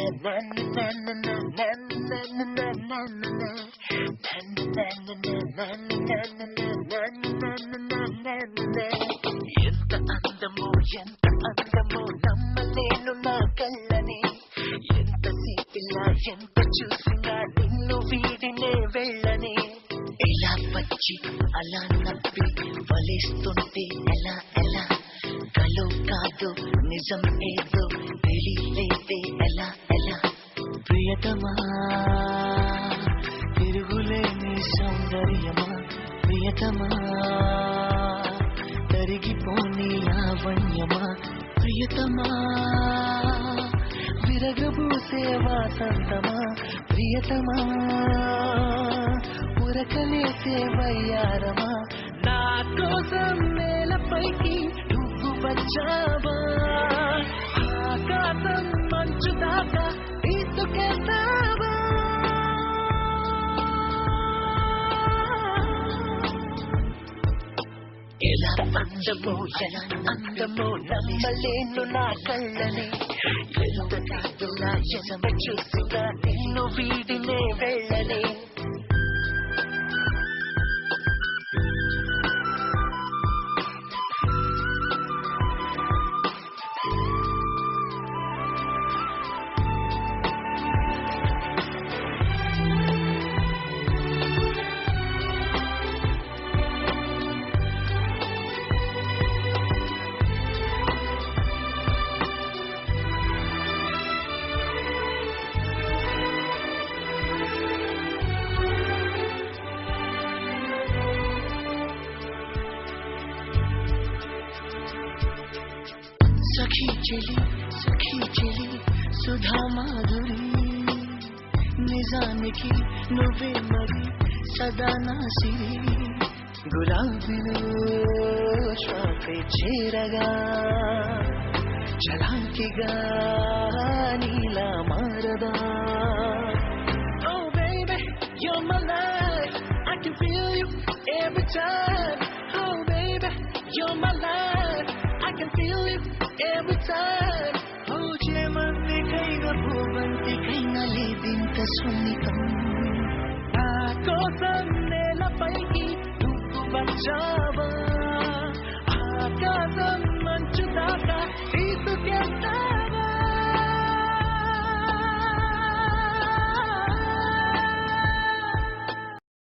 ఎంత అందమో నమ్మలేను నా కళ్ళని, ఎంత సిపిలా ఎంత చూసినా నిన్ను వీడినే వెళ్ళని. ఎలా వచ్చి అలా నవ్వి వలేస్తుంటే ఎలా ఎలా, కలో కాదు నిజం ఏదో తెలియలేదే ఎలా ఎలా. ప్రియతమా తిరుగులేని సౌందర్యమా, ప్రియతమా తరిగిపోని లావణ్యమా, ప్రియతమా విరగబూసే వాసంతమా, ప్రియతమా ఉరకలేసే వయ్యారమా. నా కోసం నేలపైకి నువ్వు వచ్చావా, ఆకాశం మంచు దాకా తీసుకెళ్తావా. ఎలా అందమో నమ్మలేను నా కళ్ళని, ఎంత కాదులా ఎంత చూసినా నిన్ను వీడినే వెళ్ళని. సఖీ చెలి సుధా మాధురి, నిజానికి నువ్వే మరి సదా నా సిరి. గులాబీలో శ్వాసే చేరగా చలాంకిగా నీలా మారదా. Oh baby, you're my life, I can feel you every time. Oh baby, you're my life, I can feel you every time. Oh చేమందికైనా భూవంతికైనా లేదింత సున్నితం. నా కోసం నేలపైకి నువ్వు వచ్చావా,